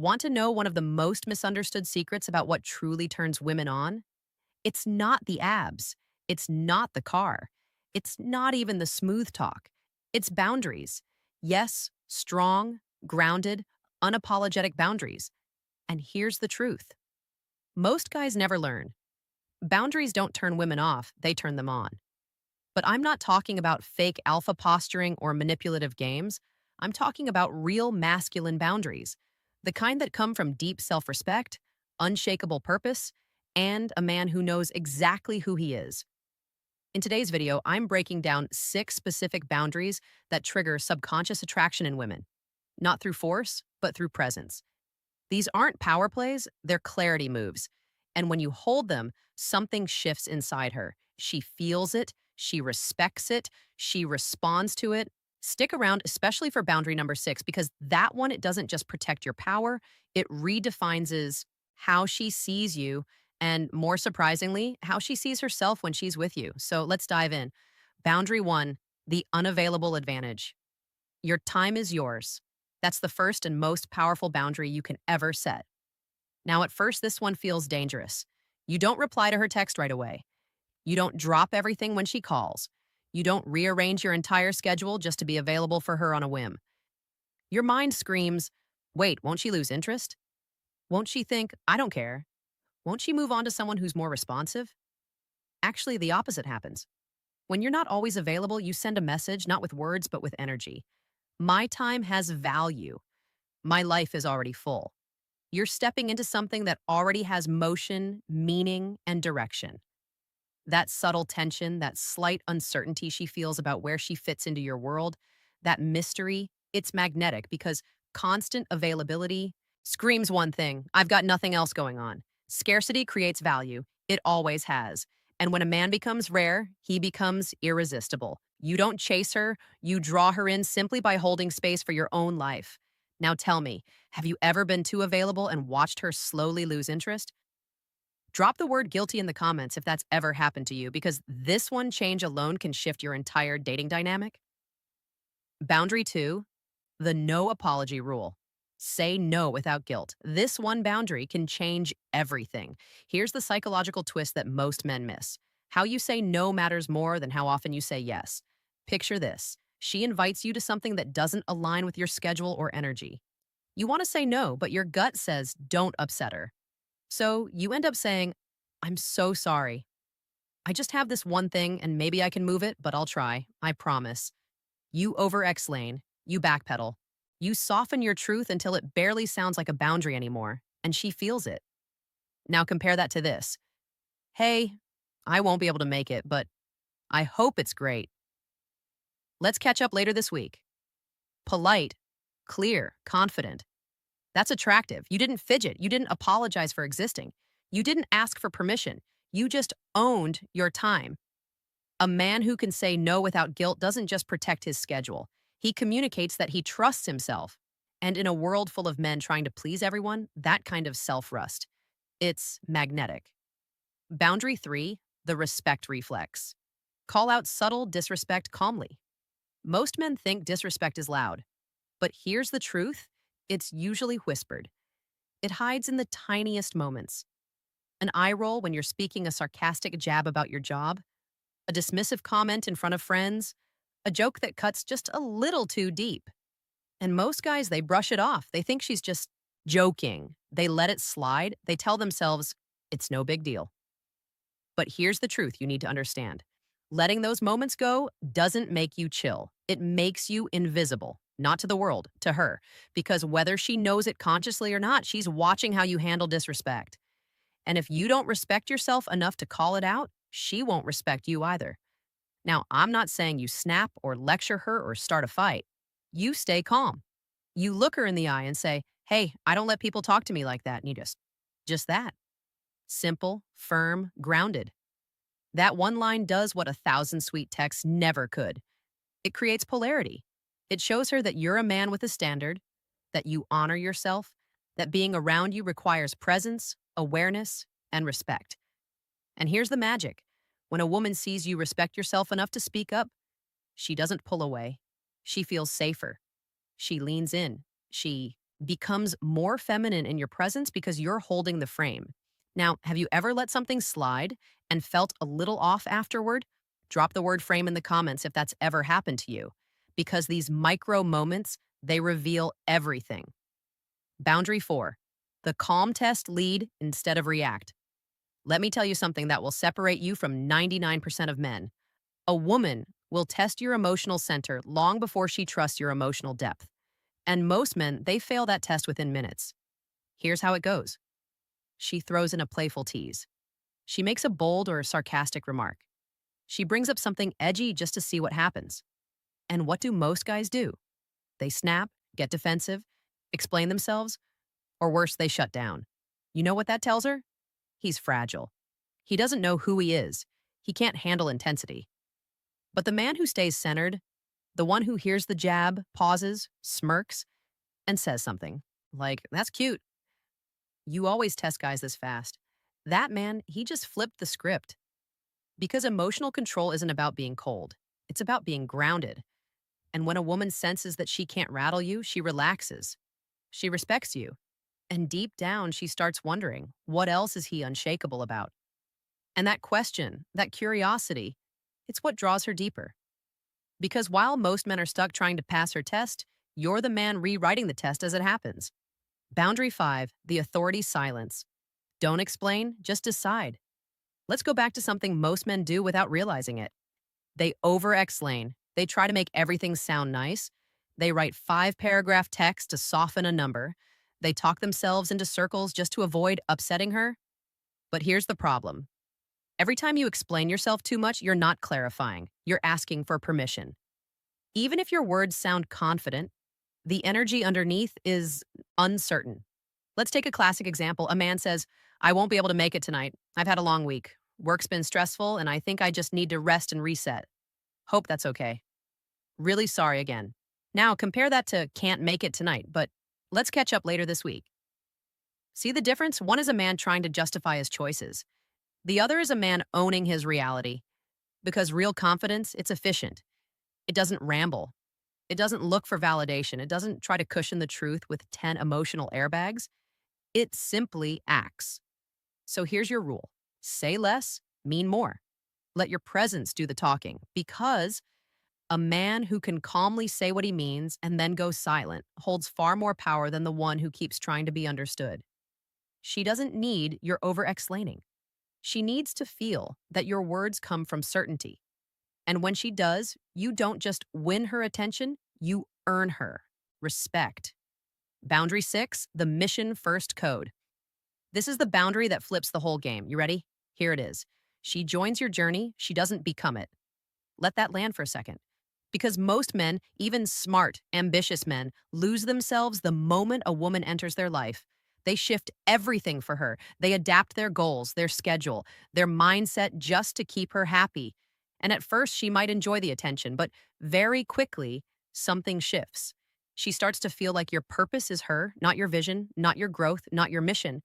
Want to know one of the most misunderstood secrets about what truly turns women on? It's not the abs. It's not the car. It's not even the smooth talk. It's boundaries. Yes, strong, grounded, unapologetic boundaries. And here's the truth. Most guys never learn. Boundaries don't turn women off, they turn them on. But I'm not talking about fake alpha posturing or manipulative games. I'm talking about real masculine boundaries, the kind that come from deep self respect, unshakable purpose, and a man who knows exactly who he is. In today's video, I'm breaking down 6 specific boundaries that trigger subconscious attraction in women, not through force, but through presence. These aren't power plays, they're clarity moves. And when you hold them, something shifts inside her. She feels it, she respects it, she responds to it. Stick around, especially for boundary number 6, because that one, it doesn't just protect your power, it redefines how she sees you, and more surprisingly, how she sees herself when she's with you. So let's dive in. Boundary 1, the unavailable advantage. Your time is yours. That's the first and most powerful boundary you can ever set. Now, at first, this one feels dangerous. You don't reply to her text right away. You don't drop everything when she calls. You don't rearrange your entire schedule just to be available for her on a whim. Your mind screams, wait, won't she lose interest? Won't she think, I don't care? Won't she move on to someone who's more responsive? Actually, the opposite happens. When you're not always available, you send a message, not with words, but with energy. My time has value. My life is already full. You're stepping into something that already has motion, meaning, and direction. That subtle tension, that slight uncertainty she feels about where she fits into your world, that mystery, it's magnetic because constant availability screams one thing: I've got nothing else going on. Scarcity creates value. It always has. And when a man becomes rare, he becomes irresistible. You don't chase her, you draw her in simply by holding space for your own life. Now tell me, have you ever been too available and watched her slowly lose interest? Drop the word guilty in the comments if that's ever happened to you, because this one change alone can shift your entire dating dynamic. Boundary 2, the no apology rule. Say no without guilt. This one boundary can change everything. Here's the psychological twist that most men miss. How you say no matters more than how often you say yes. Picture this. She invites you to something that doesn't align with your schedule or energy. You want to say no, but your gut says don't upset her. So you end up saying, I'm so sorry. I just have this one thing and maybe I can move it, but I'll try. I promise. You over-explain, you backpedal. You soften your truth until it barely sounds like a boundary anymore, and she feels it. Now compare that to this. Hey, I won't be able to make it, but I hope it's great. Let's catch up later this week. Polite, clear, confident. That's attractive. You didn't fidget. You didn't apologize for existing. You didn't ask for permission. You just owned your time. A man who can say no without guilt doesn't just protect his schedule. He communicates that he trusts himself. And in a world full of men trying to please everyone, that kind of self-rust, it's magnetic. Boundary 3, the respect reflex. Call out subtle disrespect calmly. Most men think disrespect is loud. But here's the truth. It's usually whispered. It hides in the tiniest moments. An eye roll when you're speaking a sarcastic jab about your job, a dismissive comment in front of friends, a joke that cuts just a little too deep. And most guys, they brush it off. They think she's just joking. They let it slide. They tell themselves, it's no big deal. But here's the truth you need to understand. Letting those moments go doesn't make you chill. It makes you invisible, not to the world, to her. Because whether she knows it consciously or not, she's watching how you handle disrespect. And if you don't respect yourself enough to call it out, she won't respect you either. Now, I'm not saying you snap or lecture her or start a fight. You stay calm. You look her in the eye and say, hey, I don't let people talk to me like that. And you just that. Simple, firm, grounded. That one line does what 1,000 sweet texts never could. It creates polarity. It shows her that you're a man with a standard, that you honor yourself, that being around you requires presence, awareness, and respect. And here's the magic. When a woman sees you respect yourself enough to speak up, she doesn't pull away. She feels safer. She leans in. She becomes more feminine in your presence because you're holding the frame. Now, have you ever let something slide and felt a little off afterward? Drop the word frame in the comments if that's ever happened to you, because these micro moments, they reveal everything. Boundary 4, the calm test, lead instead of react. Let me tell you something that will separate you from 99% of men. A woman will test your emotional center long before she trusts your emotional depth. And most men, they fail that test within minutes. Here's how it goes. She throws in a playful tease. She makes a bold or sarcastic remark. She brings up something edgy just to see what happens. And what do most guys do? They snap, get defensive, explain themselves, or worse, they shut down. You know what that tells her? He's fragile. He doesn't know who he is. He can't handle intensity. But the man who stays centered, the one who hears the jab, pauses, smirks, and says something like, "That's cute." You always test guys this fast. That man, he just flipped the script. Because emotional control isn't about being cold, it's about being grounded. And when a woman senses that she can't rattle you, she relaxes. She respects you. And deep down, she starts wondering, what else is he unshakable about? And that question, that curiosity, it's what draws her deeper. Because while most men are stuck trying to pass her test, you're the man rewriting the test as it happens. Boundary 5, the authority silence. Don't explain, just decide. Let's go back to something most men do without realizing it. They over-explain. They try to make everything sound nice. They write 5-paragraph text to soften a number. They talk themselves into circles just to avoid upsetting her. But here's the problem. Every time you explain yourself too much, you're not clarifying. You're asking for permission. Even if your words sound confident, the energy underneath is uncertain. Let's take a classic example. A man says, "I won't be able to make it tonight. I've had a long week. Work's been stressful, and I think I just need to rest and reset. Hope that's okay. Really sorry again." Now, compare that to "can't make it tonight, but let's catch up later this week." See the difference? One is a man trying to justify his choices. The other is a man owning his reality. Because real confidence, it's efficient. It doesn't ramble. It doesn't look for validation. It doesn't try to cushion the truth with 10 emotional airbags. It simply acts. So here's your rule. Say less, mean more. Let your presence do the talking, because a man who can calmly say what he means and then go silent holds far more power than the one who keeps trying to be understood. She doesn't need your over-explaining. She needs to feel that your words come from certainty. And when she does, you don't just win her attention, you earn her respect. Boundary 6, the mission first code. This is the boundary that flips the whole game. You ready? Here it is. She joins your journey, she doesn't become it. Let that land for a second. Because most men, even smart, ambitious men, lose themselves the moment a woman enters their life. They shift everything for her. They adapt their goals, their schedule, their mindset just to keep her happy. And at first, she might enjoy the attention, but very quickly, something shifts. She starts to feel like your purpose is her, not your vision, not your growth, not your mission.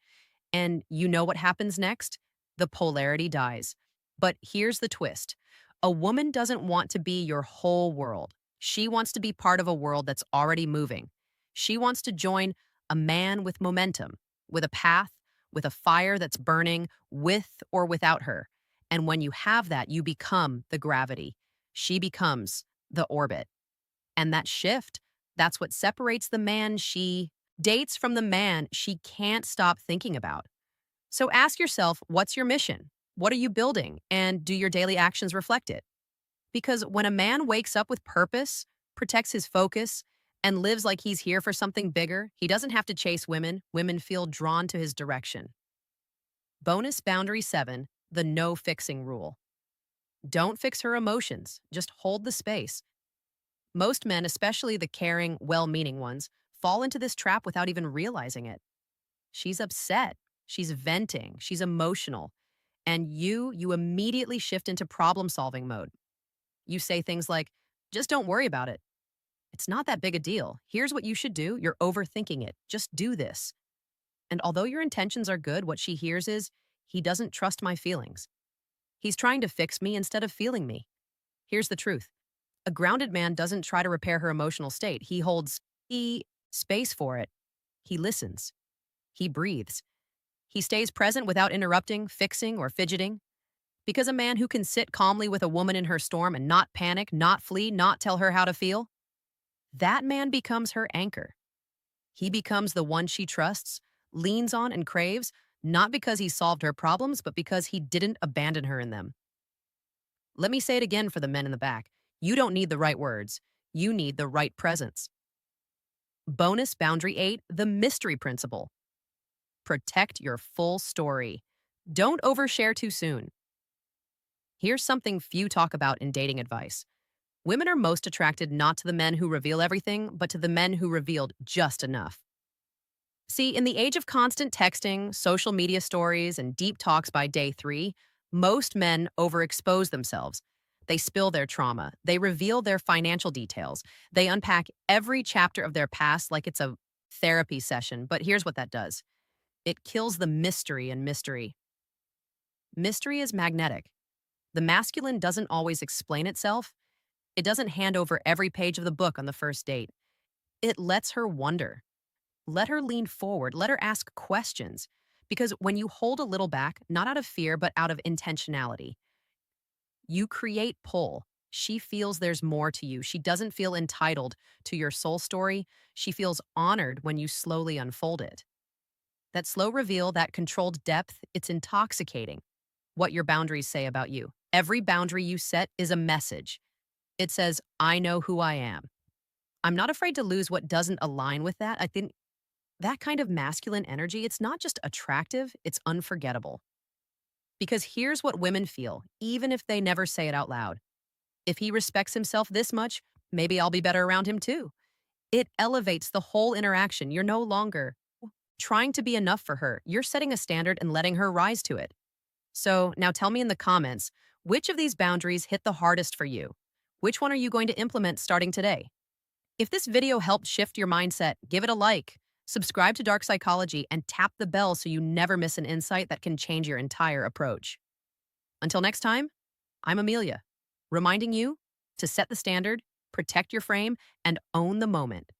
And you know what happens next? The polarity dies. But here's the twist. A woman doesn't want to be your whole world. She wants to be part of a world that's already moving. She wants to join a man with momentum, with a path, with a fire that's burning, with or without her. And when you have that, you become the gravity. She becomes the orbit. And that shift, that's what separates the man she dates from the man she can't stop thinking about. So ask yourself, what's your mission? What are you building? And do your daily actions reflect it? Because when a man wakes up with purpose, protects his focus, and lives like he's here for something bigger, he doesn't have to chase women. Women feel drawn to his direction. Bonus boundary 7, the no fixing rule. Don't fix her emotions. Just hold the space. Most men, especially the caring, well-meaning ones, fall into this trap without even realizing it. She's upset. She's venting. She's emotional. And you immediately shift into problem-solving mode. You say things like, "Just don't worry about it. It's not that big a deal. Here's what you should do. You're overthinking it. Just do this." And although your intentions are good, what she hears is, "He doesn't trust my feelings. He's trying to fix me instead of feeling me." Here's the truth. A grounded man doesn't try to repair her emotional state. He holds space for it. He listens. He breathes. He stays present without interrupting, fixing, or fidgeting. Because a man who can sit calmly with a woman in her storm and not panic, not flee, not tell her how to feel, that man becomes her anchor. He becomes the one she trusts, leans on, and craves, not because he solved her problems, but because he didn't abandon her in them. Let me say it again for the men in the back. You don't need the right words. You need the right presence. Bonus boundary 8, the mystery principle. Protect your full story. Don't overshare too soon. Here's something few talk about in dating advice. Women are most attracted not to the men who reveal everything, but to the men who revealed just enough. See, in the age of constant texting, social media stories, and deep talks by day 3, most men overexpose themselves. They spill their trauma. They reveal their financial details. They unpack every chapter of their past like it's a therapy session. But here's what that does: it kills the mystery in mystery. Mystery is magnetic. The masculine doesn't always explain itself. It doesn't hand over every page of the book on the first date. It lets her wonder. Let her lean forward. Let her ask questions. Because when you hold a little back, not out of fear, but out of intentionality, you create pull. She feels there's more to you. She doesn't feel entitled to your soul story. She feels honored when you slowly unfold it. That slow reveal, that controlled depth, it's intoxicating. What your boundaries say about you. Every boundary you set is a message. It says, I know who I am. I'm not afraid to lose what doesn't align with that. I think that kind of masculine energy, it's not just attractive, it's unforgettable. Because here's what women feel, even if they never say it out loud. If he respects himself this much, maybe I'll be better around him too. It elevates the whole interaction. You're no longer trying to be enough for her. You're setting a standard and letting her rise to it. So now tell me in the comments, which of these boundaries hit the hardest for you? Which one are you going to implement starting today? If this video helped shift your mindset, give it a like, subscribe to Dark Psychology, and tap the bell so you never miss an insight that can change your entire approach. Until next time, I'm Amelia, reminding you to set the standard, protect your frame, and own the moment.